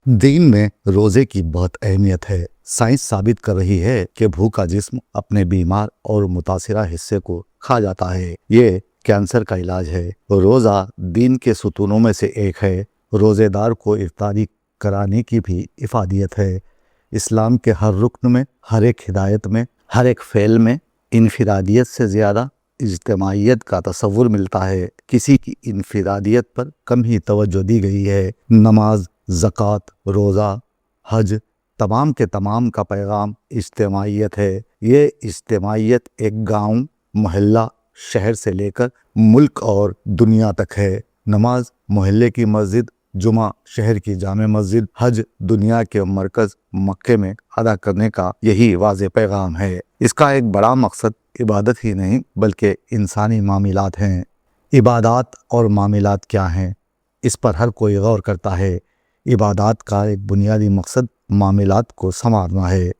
दीन में रोजे की बहुत अहमियत है। साइंस साबित कर रही है कि भूखा जिस्म अपने बीमार और मुतासिरा हिस्से को खा जाता है। ये कैंसर का इलाज है। रोजा दीन के सुतूनों में से एक है। रोजेदार को इफ्तारी कराने की भी इफादियत है। इस्लाम के हर रुक्न में, हर एक हिदायत में, हर एक फ़ेल में इनफिरादियत से ज़्यादा इज्तिमाइयत का तसव्वुर मिलता है। किसी की इनफिरादियत पर कम ही तवज्जो दी गई है। नमाज, ज़कात, रोज़ा, हज, तमाम के तमाम का पैगाम इज्तिमाइयत है। ये इज्तिमाइयत एक गांव, मोहल्ला, शहर से लेकर मुल्क और दुनिया तक है। नमाज मोहल्ले की मस्जिद, जुमा शहर की जामे मस्जिद, हज दुनिया के मरकज़ मक्के में अदा करने का यही वाज़े पैगाम है। इसका एक बड़ा मकसद इबादत ही नहीं बल्कि इंसानी मामलात हैं। इबादात और मामलात क्या हैं, इस पर हर कोई गौर करता है। इबादात का एक बुनियादी मकसद मामलात को संवारना है।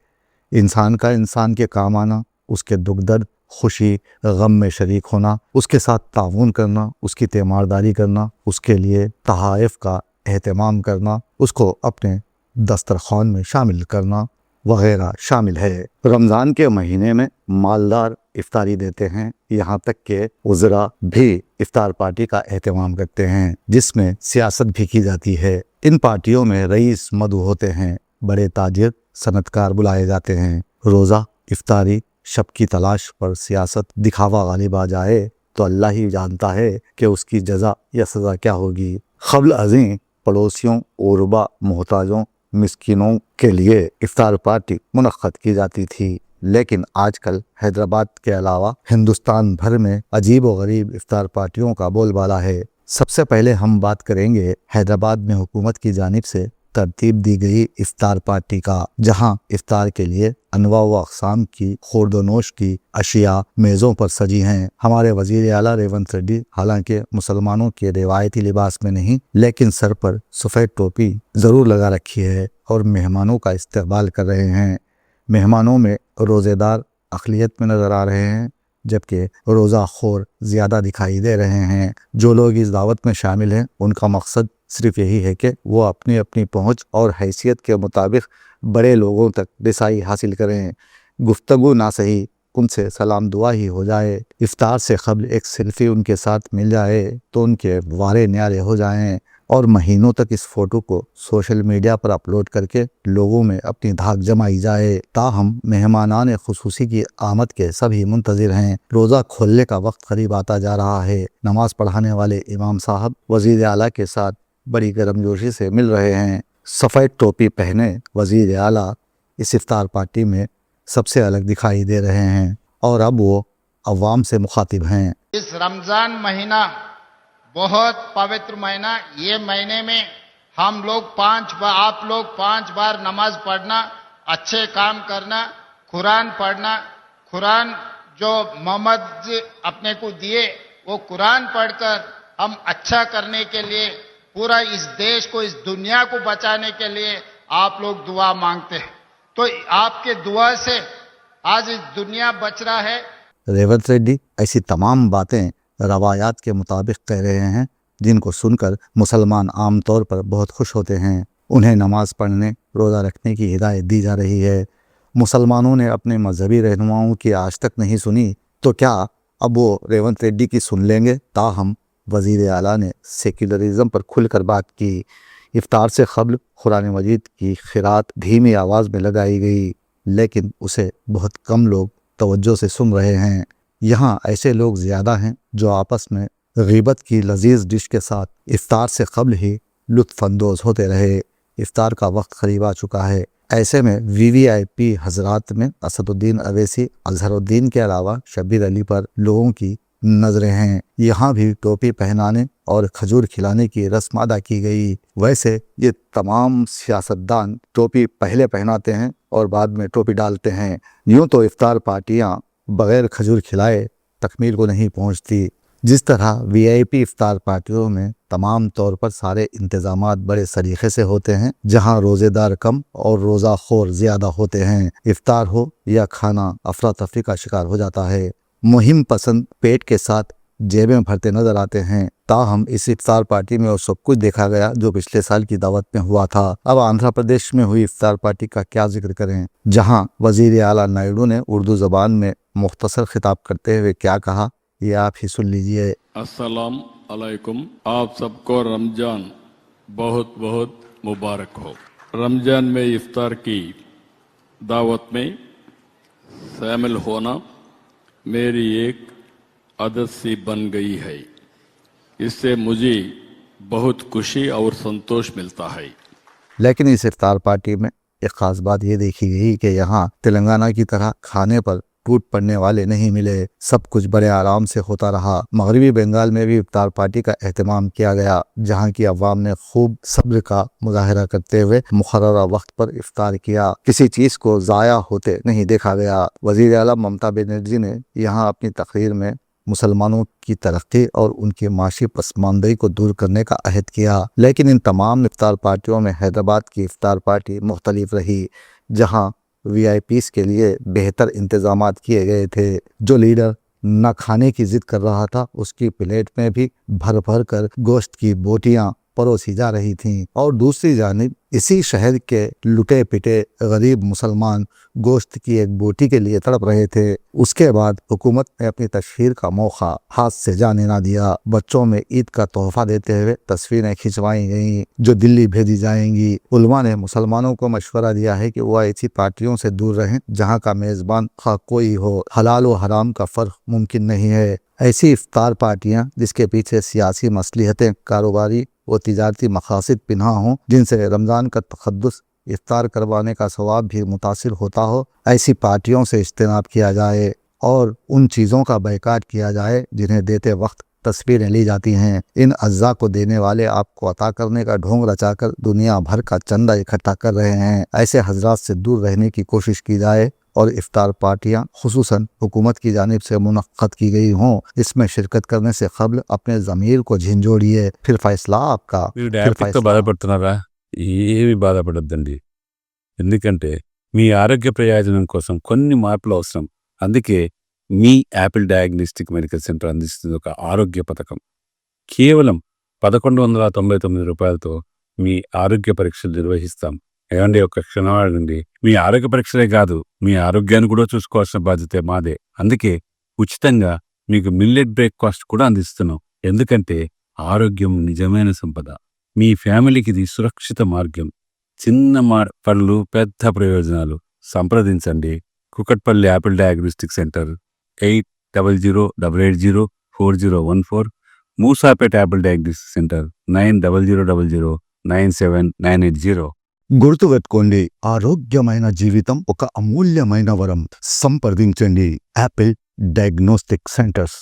इंसान का इंसान के काम आना, उसके दुख दर्द, खुशी गम में शरीक होना, उसके साथ ताउन करना, उसकी तीमारदारी करना, उसके लिए तहाइफ का एहतमाम करना, उसको अपने दस्तरखान में शामिल करना वगैरह शामिल है। रमज़ान के महीने में मालदार इफ्तारी देते हैं। यहाँ तक कि उज़रा भी इफ्तार पार्टी का एहतमाम करते हैं जिसमें सियासत भी की जाती है। इन पार्टियों में रईस मदऊ होते हैं, बड़े ताजिर सनतकार बुलाए जाते हैं। रोज़ा, इफ्तारी, शब की तलाश पर सियासत, दिखावा गालिब आ जाए तो अल्लाह ही जानता है कि उसकी जज़ा या सज़ा क्या होगी। क़ब्ल अज़ीं पड़ोसियों, उर्बा, मोहताजों, मिस्किनों के लिए इफ्तार पार्टी मुनक़्क़द की जाती थी, लेकिन आजकल हैदराबाद के अलावा हिंदुस्तान भर में अजीब व गरीब इफ्तार पार्टियों का बोलबाला है। सबसे पहले हम बात करेंगे हैदराबाद में हुकूमत की जानिब से तरतीब दी गई इफ्तार पार्टी का, जहां इफ्तार के लिए अनवा व अक़साम की खुर्दोनोश की अशिया मेज़ों पर सजी हैं। हमारे वज़ीर आला रेवंत रेड्डी हालांकि मुसलमानों के रिवायती लिबास में नहीं, लेकिन सर पर सफ़ेद टोपी ज़रूर लगा रखी है और मेहमानों का इस्तकबाल कर रहे हैं। मेहमानों में रोज़ेदार अक़लियत में नज़र आ रहे हैं, जबकि रोज़ा खोर ज़्यादा दिखाई दे रहे हैं। जो लोग इस दावत में शामिल हैं उनका मकसद सिर्फ यही है कि वो अपनी अपनी पहुंच और हैसियत के मुताबिक बड़े लोगों तक रसाई हासिल करें। गुफ्तगू ना सही, उनसे सलाम दुआ ही हो जाए। इफ्तार से क़ब्ल एक सेल्फ़ी उनके साथ मिल जाए तो उनके वारे न्यारे हो जाएं और महीनों तक इस फ़ोटो को सोशल मीडिया पर अपलोड करके लोगों में अपनी धाक जमाई जाए। ताहम मेहमानान ख़ुसूसी की आमद के सभी मुंतज़िर हैं। रोज़ा खोलने का वक्त करीब आता जा रहा है। नमाज़ पढ़ाने वाले इमाम साहब वज़ीर आला के साथ बड़ी गर्मजोशी से मिल रहे हैं। सफ़ेद टोपी पहने वज़ीर आला इस इफ्तार पार्टी में सबसे अलग दिखाई दे रहे हैं और अब वो अवाम से मुखातिब हैं। इस रमज़ान महीना बहुत पवित्र महीना, ये महीने में हम लोग आप लोग 5 बार नमाज पढ़ना, अच्छे काम करना, कुरान पढ़ना, कुरान जो मोहम्मद जी अपने को दिए वो कुरान पढ़कर हम अच्छा करने के लिए, पूरा इस देश को, इस दुनिया को बचाने के लिए आप लोग दुआ मांगते हैं। तो आपके दुआ से आज इस दुनिया बच रहा है। रेवंत रेड्डी ऐसी तमाम बातें रवायात के मुताबिक कह रहे हैं जिनको सुनकर मुसलमान आम तौर पर बहुत खुश होते हैं। उन्हें नमाज़ पढ़ने, रोज़ा रखने की हिदायत दी जा रही है। मुसलमानों ने अपने मजहबी रहनुमाओं की आज तक नहीं सुनी, तो क्या अब वो रेवंत रेड्डी की सुन लेंगे? ताहम वज़ीर आला ने सेक्युलरिज़म पर खुलकर बात की। इफ्तार से क़ब्ल कुरान मजीद की क़िरात धीमी आवाज़ में लगाई गई, लेकिन उसे बहुत कम लोग तवज्जो से सुन रहे हैं। यहाँ ऐसे लोग ज़्यादा हैं जो आपस में ग़ीबत की लजीज़ डिश के साथ इफ्तार से क़ब्ल ही लुत्फ़अंदोज़ होते रहे। इफ्तार का वक्त करीब आ चुका है। ऐसे में VVIP हज़रात में असदुद्दीन अवैसी, अज़हरुद्दीन के अलावा शब्बीर अली पर लोगों की नज़रें हैं। यहाँ भी टोपी पहनाने और खजूर खिलाने की रस्म अदा की गई। वैसे ये तमाम सियासतदान टोपी पहले पहनाते हैं और बाद में टोपी डालते हैं। यूँ तो इफ्तार पार्टियाँ बग़ैर खजूर खिलाए तकमील को नहीं पहुँचती। जिस तरह VIP इफ्तार पार्टियों में तमाम तौर पर सारे इंतज़ामात बड़े सलीक़े से होते हैं, जहाँ रोज़ेदार कम और रोज़ा खोर ज़्यादा होते हैं। इफ्तार हो या खाना अफरा तफरी का शिकार हो जाता है। मुहिम पसंद पेट के साथ जेबें भरते नजर आते हैं। ताहम इस इफ्तार पार्टी में वो सब कुछ देखा गया जो पिछले साल की दावत में हुआ था। अब आंध्र प्रदेश में हुई इफ्तार पार्टी का क्या जिक्र करें, जहां वजीर आला नायडू ने उर्दू जबान में मुख्तसर खिताब करते हुए क्या कहा, ये आप ही सुन लीजिए। अस्सलाम अलैकुम। आप सबको रमजान बहुत बहुत मुबारक हो। रमजान में इफ्तार की दावत में शामिल होना मेरी एक आदत सी बन गई है। इससे मुझे बहुत खुशी और संतोष मिलता है। लेकिन इस इफ्तार पार्टी में एक खास बात ये देखी गई कि यहाँ तेलंगाना की तरह खाने पर टूट पड़ने वाले नहीं मिले। सब कुछ बड़े आराम से होता रहा। मगरबी बंगाल में भी इफ्तार पार्टी का एहतमाम किया गया, जहाँ की अवाम ने खूब सब्र का मुजाहरा करते हुए मुकर्ररा वक्त पर इफ्तार किया। किसी चीज को जाया होते नहीं देखा गया। वजीर आला ममता बनर्जी ने यहाँ अपनी तकरीर में मुसलमानों की तरक्की और उनकी माशी पसमानदगी को दूर करने का अहद किया। लेकिन इन तमाम इफ्तार पार्टियों में हैदराबाद की इफ्तार पार्टी मुख्तलिफ रही, जहाँ VIPs के लिए बेहतर इंतजामात किए गए थे। जो लीडर न खाने की जिद कर रहा था, उसकी प्लेट में भी भर भर कर गोश्त की बोटियां परोसी जा रही थीं, और दूसरी जानिब इसी शहर के लुटे पिटे गरीब मुसलमान गोश्त की एक बोटी के लिए तड़प रहे थे। उसके बाद हुकूमत ने अपनी तशहीर का मौका हाथ से जाने ना दिया। बच्चों में ईद का तोहफा देते हुए तस्वीरें खिंचवाई गईं जो दिल्ली भेजी जाएंगी। उलमा ने मुसलमानों को मशवरा दिया है कि वह ऐसी पार्टियों से दूर रहें जहाँ का मेज़बान खा कोई हो। हलाल व हराम का फ़र्क मुमकिन नहीं है। ऐसी इफ्तार पार्टियां जिसके पीछे सियासी मसलिहतें, कारोबारी व तिजारती मकासद पिन्हा हों, जिनसे रमज़ान का तक़द्दुस इफ्तार करवाने का सवाब भी मुतासिर होता हो, ऐसी पार्टियों से इज्तनाब किया जाए और उन चीज़ों का बैकाट किया जाए जिन्हें देते वक्त तस्वीरें ली जाती हैं। इन अज्जा को देने वाले आपको अता करने का ढोंग रचाकर दुनिया भर का चंदा इकट्ठा कर रहे हैं। ऐसे हजरात से दूर रहने की कोशिश की जाए और इफ्तार पार्टियां खुसूसन हुकूमत की जानिब से मुनक्कद की गई हों, इसमें शिरकत करने से कबल अपने ज़मीर को झिंझोड़िए, फिर फैसला आपका। మీరు డయాబెటిక్తో బాధపడుతున్నారా? ఏమి బాధపడొద్దండి. ఎందుకంటే మీ ఆరోగ్య ప్రయోజనం కోసం కొన్ని మార్పులు అవసరం. అందుకే మీ యాపిల్ డయాగ్నోస్టిక్ మెడికల్ సెంటర్ అందిస్తుంది ఒక ఆరోగ్య పథకం. కేవలం 1199 రూపాయలతో మీ ఆరోగ్య పరీక్షలు నిర్వహిస్తాం. ఏమండి, ఒక క్షణం ఆగండి. మీ ఆరోగ్య పరీక్షలే కాదు, మీ ఆరోగ్యాన్ని కూడా చూసుకోవాల్సిన బాధ్యత మాదే. అందుకే ఉచితంగా మీకు మిల్లెట్ బ్రేక్ఫాస్ట్ కూడా అందిస్తున్నాం. ఎందుకంటే ఆరోగ్యం నిజమైన సంపద. మీ ఫ్యామిలీకి ఇది సురక్షిత మార్గం. చిన్న పళ్ళు పెద్ద ప్రయోజనాలు. సంప్రదించండి Kukatpally Apple diagnostic centre 8008804014, Moosapet Apple diagnostic centre 9000097980. గుర్తుపెట్టుకోండి, ఆరోగ్యమైన జీవితం ఒక అమూల్యమైన వరం. సంప్రదించండి యాపిల్ డయాగ్నోస్టిక్ సెంటర్స్.